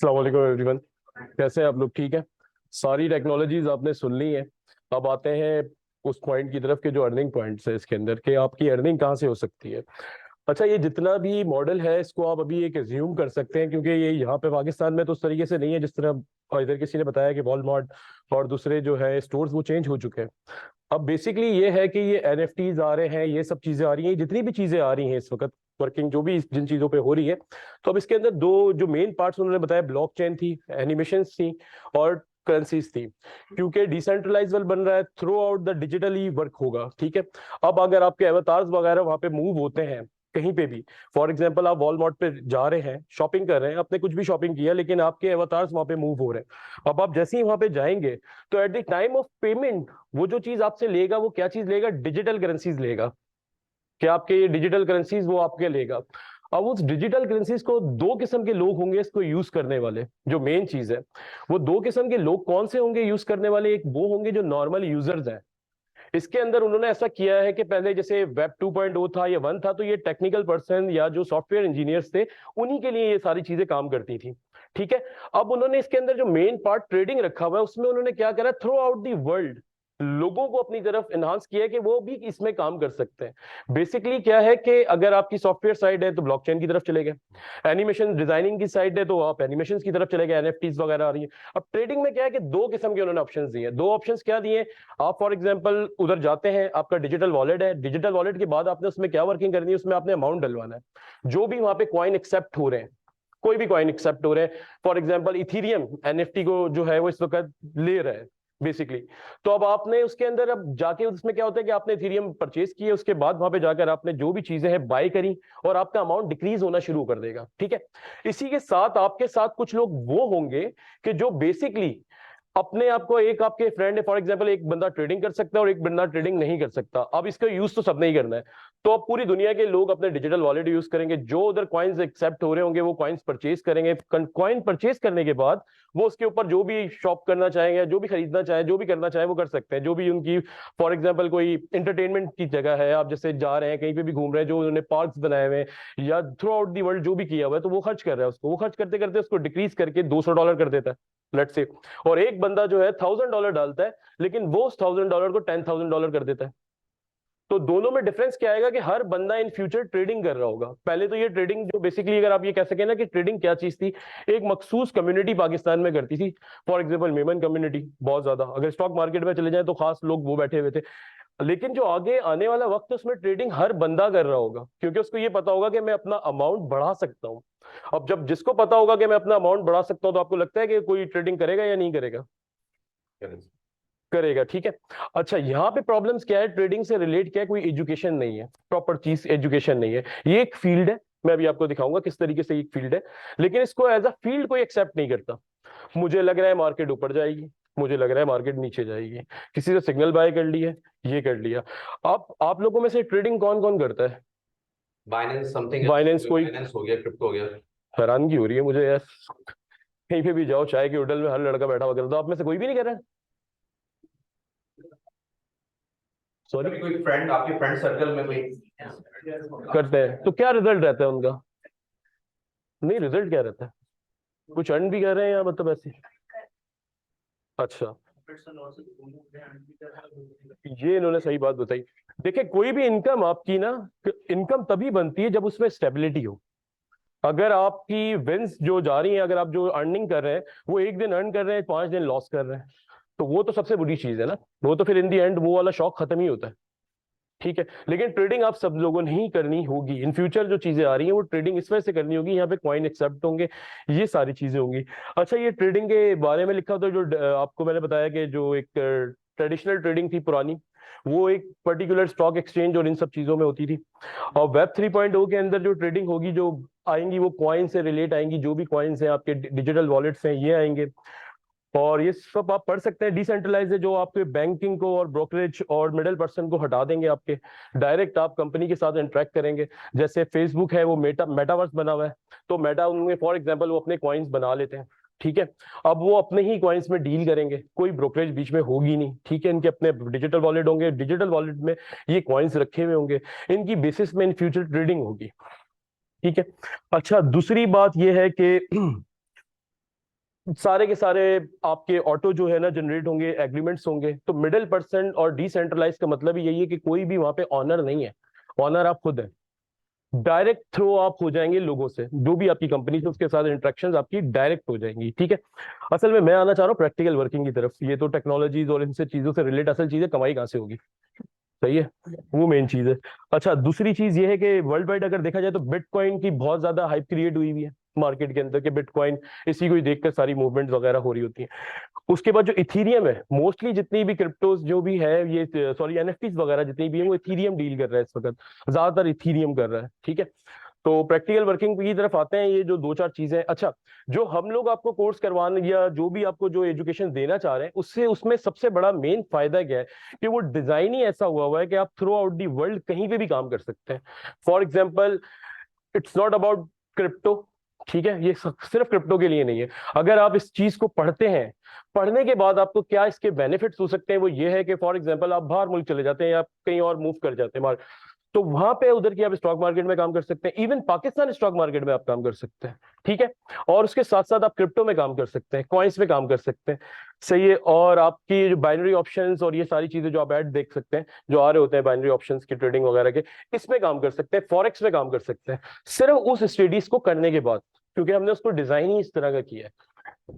अस्सलाम वालेकुम एवरीवन। कैसे हैं आप लोग? ठीक है। सारी टेक्नोलॉजीज आपने सुन ली हैं। अब आते हैं उस पॉइंट की तरफ के जो अर्निंग पॉइंट्स है इसके अंदर कि आपकी अर्निंग कहाँ से हो सकती है। अच्छा, ये जितना भी मॉडल है इसको आप अभी एक एज्यूम कर सकते हैं, क्योंकि ये यहाँ पे पाकिस्तान में तो उस तरीके से नहीं है जिस तरह इधर किसी ने बताया कि वॉलमार्ट और दूसरे जो है स्टोर्स वो चेंज हो चुके हैं। अब बेसिकली ये है कि ये एनएफटीज आ रहे हैं, ये सब चीजें आ रही हैं, जितनी भी चीजें आ रही हैं इस वक्त वर्किंग जो भी जिन चीजों पे हो रही है। तो अब इसके अंदर दो जो मेन पार्ट्स उन्होंने बताया, ब्लॉकचेन थी, एनिमेशंस थी और करेंसीज थी। क्योंकि डिसेंट्रलाइज वर्ल्ड बन रहा है, through out the digitally work होगा। ठीक है। अब अगर आपके अवतार्स वगैरह वहां पे मूव होते हैं कहीं पे भी, फॉर एग्जांपल आप वॉलमार्ट पे जा रहे हैं, शॉपिंग कर रहे हैं, आपने कुछ भी शॉपिंग किया लेकिन आपके अवतार्स वहां पे मूव हो रहे हैं। अब आप जैसे ही वहां पे जाएंगे तो at the time of payment वो जो चीज आपसे लेगा वो क्या चीज लेगा? डिजिटल करेंसीज लेगा। कि आपके ये डिजिटल करेंसीज वो आपके लेगा। अब उस डिजिटल करेंसीज को दो किस्म के लोग होंगे इसको यूज करने वाले। जो मेन चीज है वो दो किस्म के लोग कौन से होंगे यूज करने वाले? एक वो होंगे जो नॉर्मल यूजर्स हैं। इसके अंदर उन्होंने ऐसा किया है कि पहले जैसे वेब 2.0 था या 1 था, तो ये टेक्निकल पर्सन या जो सॉफ्टवेयर इंजीनियर्स थे उन्हीं के लिए ये सारी चीजें काम करती थी। ठीक है। अब उन्होंने इसके अंदर जो मेन पार्ट ट्रेडिंग रखा हुआ है उसमें उन्होंने क्या करा, थ्रू आउट दी वर्ल्ड लोगों को अपनी तरफ एनहांस किया है कि वो भी इसमें काम कर सकते हैं। बेसिकली क्या है कि अगर आपकी सॉफ्टवेयर साइड है तो ब्लॉकचेन की तरफ चले गए, एनिमेशन डिजाइनिंग की साइड है तो आप एनिमेशन की तरफ चले गए, एनएफटीज वगैरह आ रही है। अब ट्रेडिंग में क्या है कि दो किस्म के उन्होंने ऑप्शंस दिए हैं। दो ऑप्शंस क्या दिए? आप फॉर एग्जांपल उधर जाते हैं, आपका डिजिटल वॉलेट है, डिजिटल वॉलेट के बाद आपने उसमें क्या वर्किंग करनी है? उसमें आपने अमाउंट डलवाना है। जो भी वहां पे कॉइन एक्सेप्ट हो रहे हैं, कोई भी कॉइन एक्सेप्ट हो रहे हैं, फॉर एग्जांपल इथीरियम एनएफटी को जो है वो इस वक्त ले रहा है बेसिकली। तो अब आपने उसके अंदर अब जाके उसमें क्या होता है कि आपने इथीरियम परचेज किए, उसके बाद वहां पे जाकर आपने जो भी चीजें हैं बाय करी और आपका अमाउंट डिक्रीज होना शुरू कर देगा। ठीक है। इसी के साथ आपके साथ कुछ लोग वो होंगे कि जो बेसिकली अपने आप को, एक आपके फ्रेंड है फॉर एग्जांपल, एक बंदा ट्रेडिंग कर सकता है और एक बंदा ट्रेडिंग नहीं कर सकता। अब इसका यूज तो सबने ही करना है। तो अब पूरी दुनिया के लोग अपने डिजिटल वॉलेट यूज करेंगे, जो उधर कॉइन्स एक्सेप्ट हो रहे होंगे वो कॉइन्स परचेज करेंगे। कॉइन परचेज करने के बाद वो उसके ऊपर जो भी शॉप करना चाहेंगे, जो भी खरीदना चाहे, जो भी करना चाहे वो कर सकते हैं। जो भी उनकी फॉर एग्जाम्पल कोई इंटरटेनमेंट की जगह है, आप जैसे जा रहे हैं कहीं पे भी घूम रहे हैं, जो उन्होंने पार्क बनाए हुए हैं या थ्रू आउट दी वर्ल्ड जो भी किया हुआ है, तो वो खर्च कर रहा है उसको, वो खर्च करते करते उसको डिक्रीज करके $200 कर देता है, लेट्स से। और एक बंदा जो है $1000 डालता है लेकिन वो उस $1000 को $10,000 कर देता है। तो दोनों में डिफरेंस क्या आएगा कि हर बंदा इन फ्यूचर ट्रेडिंग कर रहा होगा। पहले तो ये ट्रेडिंग जो बेसिकली अगर आप ये कह सके ना कि ट्रेडिंग क्या चीज थी, एक मखसूस कम्युनिटी पाकिस्तान में करती थी। फॉर एग्जांपल मेमन कम्युनिटी बहुत ज्यादा, अगर स्टॉक मार्केट में चले जाए तो खास लोग वो बैठे हुए थे। लेकिन जो आगे आने वाला वक्त है उसमें ट्रेडिंग हर बंदा कर रहा होगा, क्योंकि उसको ये पता होगा कि मैं अपना अमाउंट बढ़ा सकता हूँ। अब जब जिसको पता होगा कि मैं अपना अमाउंट बढ़ा सकता हूँ, तो आपको लगता है कि कोई ट्रेडिंग करेगा या नहीं करेगा? करेगा। ठीक है। अच्छा, यहाँ पे प्रॉब्लम्स क्या है? ट्रेडिंग से रिलेट क्या है? कोई एजुकेशन नहीं है, प्रॉपर चीज एजुकेशन नहीं है। ये एक फील्ड है, मैं अभी आपको दिखाऊंगा किस तरीके से एक फील्ड है, लेकिन इसको एज अ फील्ड कोई एक्सेप्ट नहीं करता। मुझे लग रहा है मार्केट ऊपर जाएगी, मुझे लग रहा है मार्केट नीचे जाएगी, किसी ने सिग्नल बाय कर लिया, ये कर लिया। आप लोगों में से ट्रेडिंग कौन कौन करता है? बाइनेंस समथिंग, बाइनेंस कोई? बाइनेंस हो गया, क्रिप्टो हो गया। हैरानगी हो रही है मुझे यार। कहीं पे भी जाओ, चाय के होटल में हर लड़का बैठा हुआ करता है, आप में से कोई भी नहीं कर रहा है? सॉरी, कभी कोई फ्रेंड, आपके फ्रेंड सर्कल में कोई करते हैं तो क्या रिजल्ट रहता है उनका? नहीं, रिजल्ट क्या रहता है? कुछ अर्न भी कर रहे हैं या मतलब ऐसे? अच्छा, ये इन्होंने सही बात बताई। देखिए, कोई भी इनकम आपकी ना, इनकम तभी बनती है जब उसमें स्टेबिलिटी हो। अगर आपकी विंस जो जा रही है, अगर आप जो अर्निंग कर रहे हैं वो एक दिन अर्न कर रहे हैं, 5 दिन लॉस कर रहे हैं, तो वो तो सबसे बुरी चीज है ना। वो तो फिर इन दी एंड वो वाला शौक खत्म ही होता है। ठीक है। लेकिन ट्रेडिंग आप सब लोगों ने ही करनी होगी। इन फ्यूचर जो चीजें आ रही हैं वो ट्रेडिंग इस वजह से करनी होगी, यहाँ पे कॉइन एक्सेप्ट होंगे, ये सारी चीजें होंगी। अच्छा, ये ट्रेडिंग के बारे में लिखा था जो आपको मैंने बताया कि जो एक ट्रेडिशनल ट्रेडिंग थी पुरानी, वो एक पर्टिकुलर स्टॉक एक्सचेंज और इन सब चीजों में होती थी। और वेब 3.0 के अंदर जो ट्रेडिंग होगी, जो आएंगी वो कॉइन से रिलेट आएंगी, जो भी कॉइन्स हैं आपके डिजिटल वॉलेट्स हैं ये आएंगे। और ये सब आप पढ़ सकते हैं। डिसेंट्रलाइज है, जो आपके बैंकिंग को और ब्रोकरेज और मिडिल पर्सन को हटा देंगे, आपके डायरेक्ट आप कंपनी के साथ इंटरेक्ट करेंगे। जैसे फेसबुक है वो मेटावर्स बना हुआ है, तो मेटा उनमें फॉर एग्जांपल वो अपने कॉइन्स बना लेते हैं। ठीक है। अब वो अपने ही कॉइन्स में डील करेंगे, कोई ब्रोकरेज बीच में होगी नहीं। ठीक है। इनके अपने डिजिटल वॉलेट होंगे, डिजिटल वॉलेट में ये कॉइन्स रखे हुए होंगे, इनकी बेसिस में इन फ्यूचर ट्रेडिंग होगी। ठीक है। अच्छा, दूसरी बात ये है कि सारे के सारे आपके ऑटो जो है ना जनरेट होंगे, एग्रीमेंट्स होंगे। तो मिडिल पर्सन और डिसेंट्रलाइज का मतलब ही यही है कि कोई भी वहां पे ऑनर नहीं है, ऑनर आप खुद है। डायरेक्ट थ्रो आप हो जाएंगे लोगों से, जो भी आपकी कंपनी से उसके साथ इंटरेक्शंस आपकी डायरेक्ट हो जाएंगी, ठीक है। असल में मैं आना चाह रहा हूँ प्रैक्टिकल वर्किंग की तरफ। ये तो टेक्नोलॉजीज और इनसे चीजों से रिलेट, असल चीज है कमाई कहाँ से होगी, सही है, वो मेन चीज है। अच्छा, दूसरी चीज ये है कि वर्ल्ड वाइड अगर देखा जाए तो बिटकॉइन की बहुत ज्यादा हाइप क्रिएट हुई हुई है मार्केट के अंदर, कि बिटकॉइन इसी को ही देखकर सारी मूवमेंट्स वगैरह हो रही होती हैं। उसके बाद जो इथीरियम है, मोस्टली जितनी भी क्रिप्टोज जो भी है, ये सॉरी एनएफटीज वगैरह जितनी भी है, वो इथीरियम डील कर रहा है इस वक्त, ज्यादातर इथीरियम कर रहा है, ठीक है। तो प्रैक्टिकल वर्किंग की तरफ आते हैं, ये जो दो चार चीजें। अच्छा, जो हम लोग आपको कोर्स करवाने या जो भी आपको जो एजुकेशन देना चाह रहे हैं, उससे उसमें सबसे बड़ा मेन फायदा क्या है कि वो डिजाइन ही ऐसा हुआ हुआ है कि आप थ्रू आउट दी वर्ल्ड कहीं पे भी काम कर सकते हैं। For example, it's not about crypto, ठीक है, ये सिर्फ क्रिप्टो के लिए नहीं है। अगर आप इस चीज को पढ़ते हैं, पढ़ने के बाद आपको क्या इसके बेनिफिट्स हो सकते हैं, वो ये है कि फॉर एग्जांपल आप बाहर मुल्क चले जाते हैं या कहीं और मूव कर जाते हैं, तो वहां पे उधर की आप स्टॉक मार्केट में काम कर सकते हैं, इवन पाकिस्तान स्टॉक मार्केट में आप काम कर सकते हैं, ठीक है। और उसके साथ साथ आप क्रिप्टो में काम कर सकते हैं, कॉइन्स में काम कर सकते हैं, सही है। और आपकी जो बाइनरी ऑप्शंस और ये सारी चीजें जो आप ऐड देख सकते हैं जो आ रहे होते हैं बाइनरी ऑप्शंस की ट्रेडिंग वगैरह के, इसमें काम कर सकते हैं, फॉरेक्स में काम कर सकते हैं, सिर्फ उस स्टडीज को करने के बाद, क्योंकि हमने उसको डिजाइन ही इस तरह का किया है।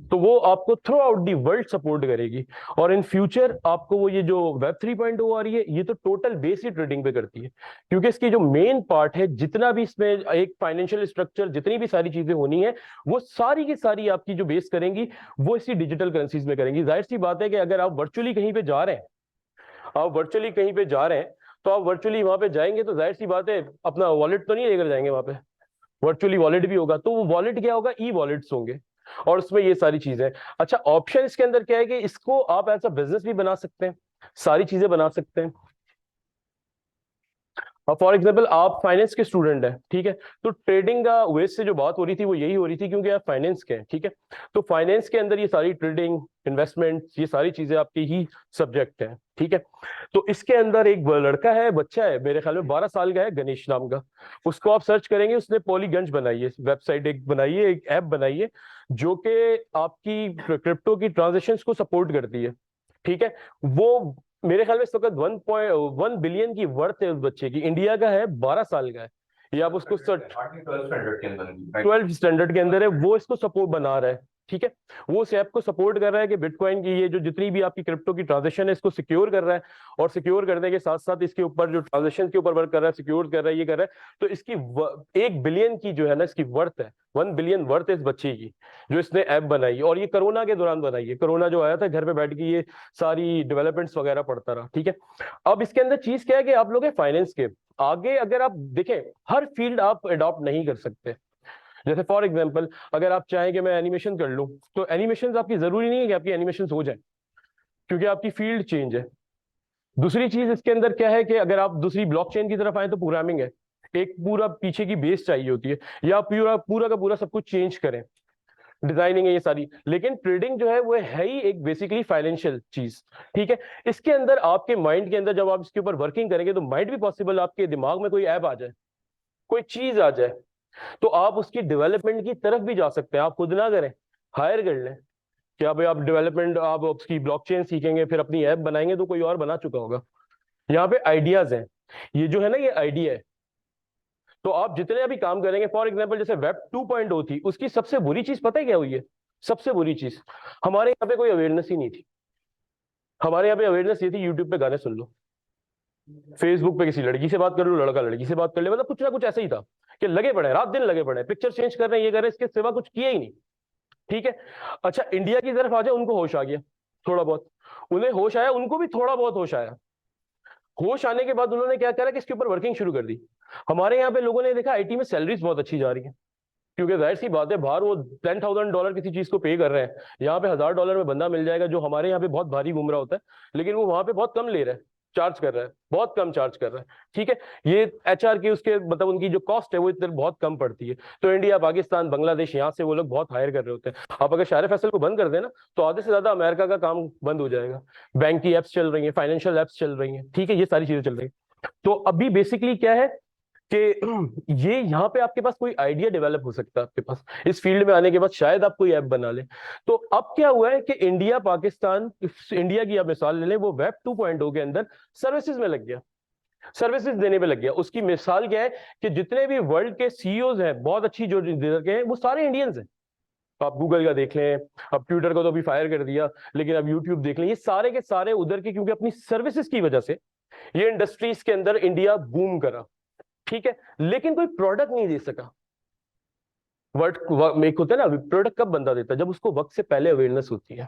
तो वो आपको through out the world support करेगी। और इन फ्यूचर आपको वो ये जो वेब 3.0 आ रही है, ये तो टोटल बेस ही ट्रेडिंग पे करती है, क्योंकि इसकी जो मेन पार्ट है, जितना भी इसमें एक फाइनेंशियल स्ट्रक्चर, जितनी भी सारी चीजें होनी है, वो सारी की सारी आपकी जो बेस करेंगी वो इसी डिजिटल करेंसीज में करेंगी। जाहिर सी बात है कि अगर आप वर्चुअली कहीं पे जा रहे हैं, आप वर्चुअली कहीं पे जा रहे हैं, तो आप वर्चुअली वहां पे जाएंगे तो जाहिर सी बात है अपना वॉलेट तो नहीं लेकर जाएंगे वहां पे, वर्चुअली वॉलेट भी होगा, तो वो वॉलेट क्या होगा, ई वॉलेट्स होंगे, और उसमें ये सारी चीजें। अच्छा, ऑप्शन इसके अंदर क्या है कि इसको आप एज अ बिजनेस भी बना सकते हैं, सारी चीजें बना सकते हैं। अब फॉर एग्जाम्पल आप फाइनेंस के स्टूडेंट हैं, ठीक है, तो ट्रेडिंग का वेस्ट से जो बात हो रही थी वो यही हो रही थी क्योंकि आप फाइनेंस के हैं, ठीक है। तो फाइनेंस के अंदर ये सारी ट्रेडिंग, इन्वेस्टमेंट, ये सारी चीजें आपकी ही सब्जेक्ट है, ठीक है। तो इसके अंदर एक लड़का है, बच्चा है, मेरे ख्याल में 12 साल का है, गणेश नाम का। उसको आप सर्च करेंगे, उसने पॉलीगंज बनाई है, वेबसाइट एक बनाई है, एक ऐप बनाई है, जो कि आपकी क्रिप्टो की ट्रांजेक्शन को सपोर्ट करती है, ठीक है। वो मेरे ख्याल में इस वक्त 1.1 बिलियन की वर्थ है उस बच्चे की, इंडिया का है, 12 साल का है। ये आप उसको 12 स्टैंडर्ड के अंदर, right? 12 स्टैंडर्ड के अंदर है, वो इसको सपोर्ट बना रहा है, ठीक है। वो उस ऐप को सपोर्ट कर रहा है कि बिटकॉइन की ये जो जितनी भी आपकी क्रिप्टो की ट्रांजेक्शन है, इसको सिक्योर कर रहा है, और सिक्योर करने के साथ साथ इसके ऊपर जो ट्रांजेक्शन के ऊपर वर्क कर रहा है, सिक्योर कर रहा है, ये कर रहा है। तो इसकी 1 बिलियन की जो है ना इसकी वर्थ है, 1 बिलियन वर्थ है इस बच्चे की, जो इसने ऐप बनाई। और ये कोरोना के दौरान बनाई है, कोरोना जो आया था घर पे बैठ के ये सारी डेवलपमेंट्स वगैरह पढ़ता रहा, ठीक है। अब इसके अंदर चीज क्या है कि आप लोग फाइनेंस के आगे अगर आप देखें, हर फील्ड आप अडॉप्ट नहीं कर सकते। जैसे फॉर एग्जांपल, अगर आप चाहें कि मैं एनिमेशन कर लूं, तो एनिमेशन आपकी जरूरी नहीं है कि आपकी एनिमेशन हो जाए, क्योंकि आपकी फील्ड चेंज है। दूसरी चीज इसके अंदर क्या है कि अगर आप दूसरी ब्लॉकचेन की तरफ आए तो प्रोग्रामिंग है, एक पूरा पीछे की बेस चाहिए होती है, या पूरा पूरा का पूरा सब कुछ चेंज करें, डिजाइनिंग है ये सारी। लेकिन ट्रेडिंग जो है वो है ही एक बेसिकली फाइनेंशियल चीज, ठीक है। इसके अंदर आपके माइंड के अंदर जब आप इसके ऊपर वर्किंग करेंगे, तो माइंड भी पॉसिबल, आपके दिमाग में कोई ऐप आ जाए, कोई चीज आ जाए, तो आप उसकी डेवलपमेंट की तरफ भी जा सकते हैं। आप खुद ना करें, हायर कर लें, क्या भाई आप डेवलपमेंट, आप उसकी ब्लॉकचेन सीखेंगे, फिर अपनी ऐप बनाएंगे, तो कोई और बना चुका होगा। यहाँ पे आइडियाज हैं, ये जो है ना, ये आइडिया है। तो आप जितने अभी काम करेंगे, फॉर एग्जाम्पल जैसे वेब 2.0 थी, उसकी सबसे बुरी चीज पता है क्या हुई है? सबसे बुरी चीज, हमारे यहाँ पे कोई अवेयरनेस ही नहीं थी। हमारे यहाँ पे अवेयरनेस ये थी, यूट्यूब पे गाने सुन लो, फेसबुक पे किसी लड़की से बात कर लो, लड़का लड़की से बात कर ले, मतलब कुछ ना कुछ ऐसे ही था कि लगे पड़े हैं, रात दिन लगे पड़े हैं, पिक्चर चेंज कर रहे हैं, ये कर रहे हैं, इसके सिवा कुछ किया ही नहीं, ठीक है। अच्छा, इंडिया की तरफ आ जाए, उनको होश आ गया थोड़ा बहुत, उन्हें होश आया, उनको भी थोड़ा बहुत होश आया। होश आने के बाद उन्होंने क्या करा कि इसके ऊपर वर्किंग शुरू कर दी। हमारे यहाँ पे लोगों ने देखा आईटी में सैलरीज बहुत अच्छी जा रही है, क्योंकि जाहिर सी बात है बाहर वो $10,000 किसी चीज को पे कर रहे हैं, यहाँ पे $1,000 में बंदा मिल जाएगा जो हमारे यहाँ पे बहुत भारी घूम रहा होता है, लेकिन वो वहां पे बहुत कम ले रहा है, चार्ज कर रहा है, बहुत कम चार्ज कर रहा है, ठीक है। ये एचआर की उसके मतलब उनकी जो कॉस्ट है वो इधर बहुत कम पड़ती है। तो इंडिया, पाकिस्तान, बांग्लादेश, यहाँ से वो लोग बहुत हायर कर रहे होते हैं। आप अगर शायर फैसल को बंद कर देना, तो आधे से ज्यादा अमेरिका का काम बंद हो जाएगा। बैंक की एप्स चल रही है, फाइनेंशियल एप्स चल रही है, ठीक है, ये सारी चीजें चल रही है। तो अभी बेसिकली क्या है कि ये यहाँ पे आपके पास कोई आइडिया डेवलप हो सकता है, आपके पास इस फील्ड में आने के बाद शायद आप कोई ऐप बना ले। तो अब क्या हुआ है कि इंडिया पाकिस्तान, इंडिया की आप मिसाल ले लें, वो वेब 2.0 के अंदर सर्विसेज में लग गया, सर्विसेज देने पे लग गया। उसकी मिसाल क्या है कि जितने भी वर्ल्ड के सीईओज हैं, बहुत अच्छी जो लीडर के हैं, वो सारे इंडियंस हैं। आप गूगल का देख लें, अब ट्विटर को तो अभी फायर कर दिया, लेकिन अब यूट्यूब देख लें, ये सारे के सारे उधर के, क्योंकि अपनी सर्विसेज की वजह से ये इंडस्ट्रीज के अंदर इंडिया बूम करा, ठीक है, लेकिन कोई प्रोडक्ट नहीं दे सका। वर्ड मेक होता है ना, प्रोडक्ट कब बंदा देता है, जब उसको वक्त से पहले अवेयरनेस होती है,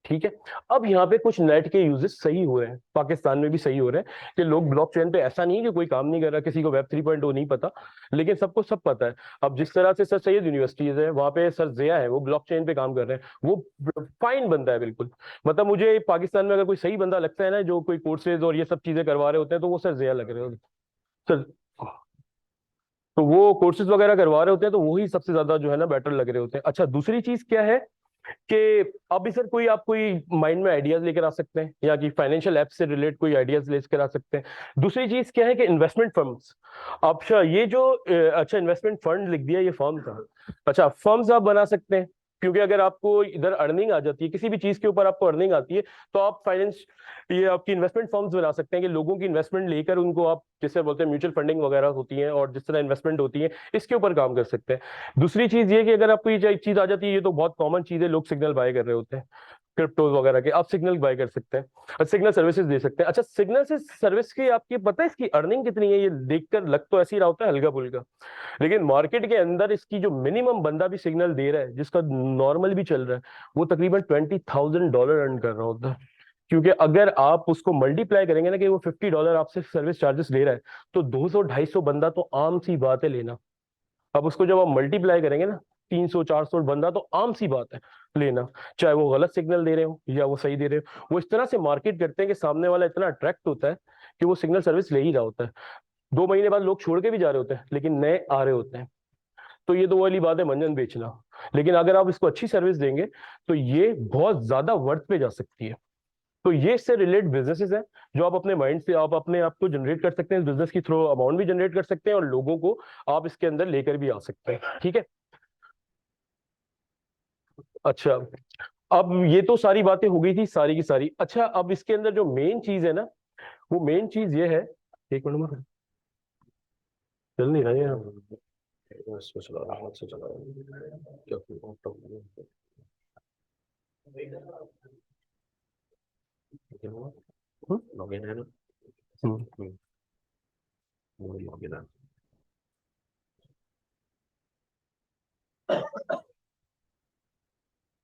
ठीक है। अब यहाँ पे कुछ नेट के यूजेस सही हो रहे हैं, पाकिस्तान में भी सही हो रहे हैं कि लोग ब्लॉकचेन पे, ऐसा नहीं है कि कोई काम नहीं कर रहा, किसी को वेब 3.0 नहीं पता, लेकिन सबको सब पता है। अब जिस तरह से सर सैयद यूनिवर्सिटीज है, वहां पे सर जिया है, वो ब्लॉकचेन पे काम कर रहे हैं, वो फाइन बंदा है बिल्कुल। मतलब मुझे पाकिस्तान में अगर कोई सही बंदा लगता है ना, जो कोई कोर्सेज और ये सब चीजें करवा रहे होते हैं, तो वो सर जिया लग रहे होते सर। तो वो कोर्सेज वगैरह करवा रहे होते हैं, तो वही सबसे ज्यादा जो है ना बेटर लग रहे होते हैं। अच्छा, दूसरी चीज क्या है कि अभी सर कोई आप कोई माइंड में आइडियाज लेकर आ सकते हैं, या कि फाइनेंशियल ऐप से रिलेट कोई आइडियाज लेकर आ सकते हैं। दूसरी चीज क्या है कि इन्वेस्टमेंट फर्म्स। अच्छा, ये जो अच्छा इन्वेस्टमेंट फंड लिख दिया, ये फर्म था। अच्छा, फर्म्स आप बना सकते हैं, क्योंकि अगर आपको इधर अर्निंग आ जाती है, किसी भी चीज के ऊपर आपको अर्निंग आती है, तो आप फाइनेंस, ये आपकी इन्वेस्टमेंट फर्म्स बना सकते हैं कि लोगों की इन्वेस्टमेंट लेकर उनको आप, जिसे बोलते हैं म्यूचुअल फंडिंग वगैरह होती है, और जिस तरह इन्वेस्टमेंट होती है, इसके ऊपर काम कर सकते हैं। दूसरी चीज ये कि अगर आपको ये चीज आ जाती है, ये तो बहुत कॉमन चीज है, लोग सिग्नल बाय कर रहे होते हैं क्रिप्टोज वगैरह के, आप सिग्नल बाय कर सकते हैं, सिग्नल सर्विसेज दे सकते हैं। अच्छा, सिग्नल से सर्विस की आपकी पता है इसकी अर्निंग कितनी है? ये देखकर लग तो ऐसे ही रहा होता है हल्का फुल्का, लेकिन मार्केट के अंदर इसकी जो मिनिमम बंदा भी सिग्नल दे रहा है, जिसका नॉर्मल भी चल रहा है, वो तकरीबन $20,000 अर्न कर रहा होता है। क्योंकि अगर आप उसको मल्टीप्लाई करेंगे ना, कि वो $50 आपसे सर्विस चार्जेस ले रहा है, तो 200-250 बंदा तो आम सी बात है लेना। अब उसको जब आप मल्टीप्लाई करेंगे ना, 300-400 बंदा तो आम सी बात है लेना, चाहे वो गलत सिग्नल दे रहे हो या वो सही दे रहे हो। वो इस तरह से मार्केट करते हैं कि सामने वाला इतना अट्रैक्ट होता है कि वो सिग्नल सर्विस ले ही रहा होता है। 2 महीने बाद लोग छोड़ के भी जा रहे होते हैं, लेकिन नए आ रहे होते हैं। तो ये तो वाली बात है मंजन बेचना। लेकिन अगर आप इसको अच्छी सर्विस देंगे, तो ये बहुत ज्यादा वर्थ पे जा सकती है। तो ये इससे रिलेट बिजनेसेस हैं, जो आप अपने माइंड से आप अपने आप को जनरेट कर सकते हैं, बिजनेस की थ्रू अमाउंट भी जनरेट कर सकते हैं, और लोगों को आप इसके अंदर लेकर भी आ सकते हैं, ठीक है। अच्छा, अब ये तो सारी बातें हो गई थी सारी की सारी। अच्छा, अब इसके अंदर जो मेन चीज है ना, वो मेन चीज ये है, एक मिनट में चल नहीं रहा है यहाँ। इसमें चला रहा है, हाथ से चला रहा है। क्या लॉगिन है ना? लॉगिन है।